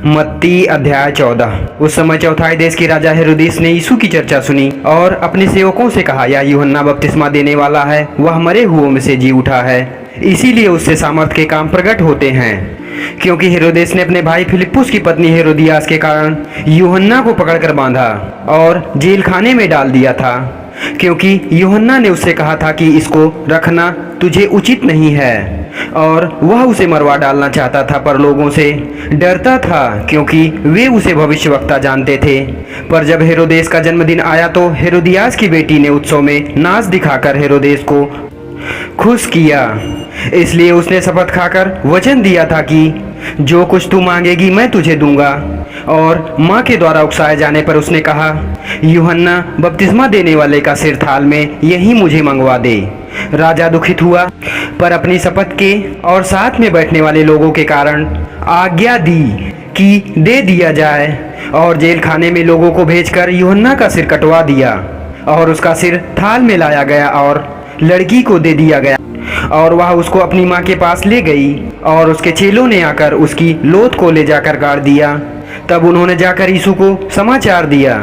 मत्ती अध्याय 14। उस समय चौथाई देश के राजा हेरोदेस ने यीशु की चर्चा सुनी और अपने सेवकों से कहा, यह यूहन्ना बपतिस्मा देने वाला है, वह मरे हुओं में से जी उठा है, इसीलिए उससे सामर्थ के काम प्रकट होते हैं। क्योंकि हेरोदेस ने अपने भाई फिलिप्पुस की पत्नी हेरोदियास के कारण यूहन्ना को पकड़कर बांधा और जेल खाने में डाल दिया था, क्योंकि यूहन्ना ने उससे कहा था कि इसको रखना तुझे उचित नहीं है, और वह उसे मरवा डालना चाहता था, पर लोगों से डरता था क्योंकि वे उसे भविष्यवक्ता जानते थे। पर जब हेरोदेस का जन्मदिन आया तो हेरोदियास की बेटी ने उत्सव में नाच दिखाकर हेरोदेस को खुश किया। इसलिए उसने शपथ खाकर वचन दिया था कि जो कुछ तू मांगेगी मैं तुझे दूंगा। और माँ के द्वारा उकसाए जाने पर उसने कहा, यूहन्ना बपतिस्मा देने वाले का सिर थाल में यही मुझे मंगवा दे। राजा दुखित हुआ, पर अपनी शपथ के और साथ में बैठने वाले लोगों के कारण आज्ञा दी कि दे दिया जाए, और जेल खाने में लोगों को भेजकर यूहन्ना का सिर कटवा दिया। और उसका सिर थाल में लाया गया और लड़की को दे दिया गया, और वह उसको अपनी माँ के पास ले गई। और उसके चेलों ने आकर उसकी लोथ को ले जाकर गाड़ दिया। तब उन्होंने जाकर यीशु को समाचार दिया।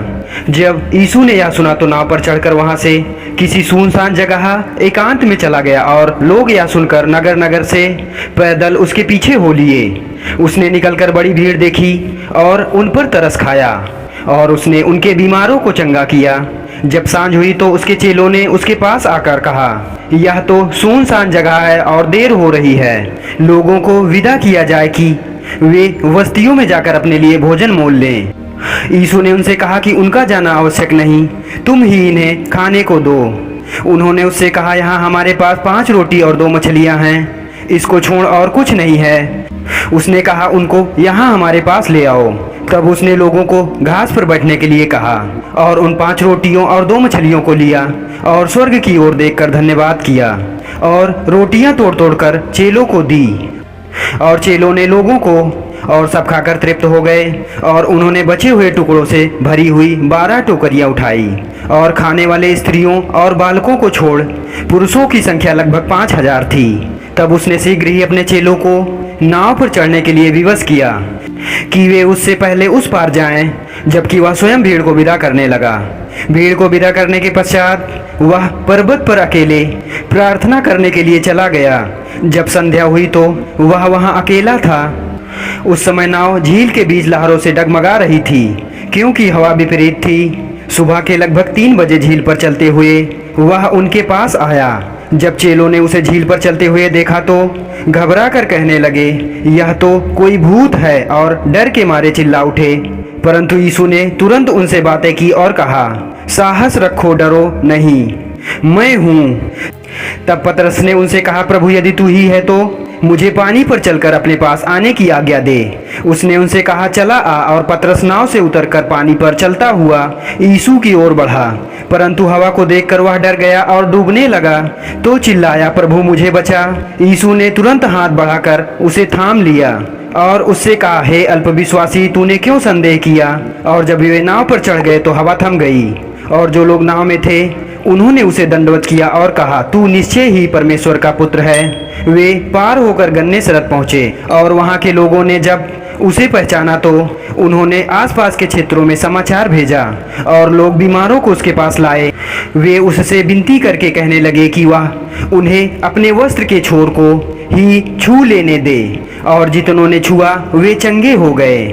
जब यीशु ने यह सुना तो नाव पर चढ़कर वहां से किसी सुनसान जगह एकांत में चला गया, और लोग यह सुनकर नगर नगर से पैदल उसके पीछे हो लिए। उसने निकलकर बड़ी भीड़ देखी और उन पर तरस खाया, और उसने उनके बीमारों को चंगा किया। जब सांझ हुई तो उसके चेलों ने उसके पास आकर कहा, यह तो सुनसान जगह है और देर हो रही है, लोगों को विदा किया जाए कि वे बस्तियों में जाकर अपने लिए भोजन मोल लें। यीशु ने उनसे कहा कि उनका जाना आवश्यक नहीं, तुम ही इन्हें खाने को दो। उन्होंने उससे कहा, यहाँ हमारे पास 5 रोटी और 2 मछलियाँ हैं, इसको छोड़ और कुछ नहीं है। उसने कहा, उनको यहाँ हमारे पास ले आओ। तब उसने लोगों को घास पर बैठने के लिए कहा, और उन 5 रोटियों और 2 मछलियों को लिया, और स्वर्ग की ओर देखकर धन्यवाद किया, और रोटियां तोड़ तोड़ कर चेलों को दी। और चेलों ने लोगों को, और सब खाकर तृप्त हो गए। और उन्होंने बचे हुए टुकड़ों से भरी हुई 12 टोकरियां उठाई, और खाने वाले स्त्रियों और बालकों को छोड़ पुरुषों की संख्या लगभग 5000 थी। तब उसने शीघ्र ही अपने चेलों को नाव पर चढ़ने के लिए विवश किया कि वे उससे पहले उस पार जाएं, जबकि वह स्वयं भीड़ को विदा करने लगा। भीड़ को विदा करने के पश्चात वह पर्वत पर अकेले प्रार्थना करने के लिए चला गया। जब संध्या हुई तो वह वहां अकेला था। उस समय नाव झील के बीच लहरों से डगमगा रही थी, क्योंकि हवा विपरीत थी। सुबह के लगभग 3 बजे झील पर चलते हुए वह उनके पास आया। जब चेलों ने उसे झील पर चलते हुए देखा तो घबरा कर कहने लगे, यह तो कोई भूत है, और डर के मारे चिल्ला उठे। परंतु यीशु ने तुरंत उनसे बातें की और कहा, साहस रखो, डरो नहीं, मैं हूँ। तब पतरस ने उनसे कहा, प्रभु यदि तू ही है तो मुझे पानी पर चलकर अपने पास आने की आज्ञा दे। उसने उनसे कहा, चला आ। और पतरस नाव से उतरकर पानी पर चलता हुआ यीशु की ओर बढ़ा, परंतु हवा को देखकर वह डर गया और डूबने लगा, तो चिल्लाया, प्रभु मुझे बचा। यीशु ने तुरंत हाथ बढ़ाकर उसे थाम लिया और उससे कहा, हे अल्पविश्वासी, तूने क्यों संदेह किया? और जब वे नाव पर चढ़ गए तो हवा थम गई, और जो लोग नाव में थे उन्होंने उसे दंडवत किया और कहा, तू निश्चय ही परमेश्वर का पुत्र है। वे पार होकर गन्नेसरत पहुँचे, और वहाँ के लोगों ने जब उसे पहचाना तो उन्होंने आसपास के क्षेत्रों में समाचार भेजा, और लोग बीमारों को उसके पास लाए। वे उससे विनती करके कहने लगे कि वह उन्हें अपने वस्त्र के छोर को ही छू लेने दे, और जितनों ने छुआ वे चंगे हो गए।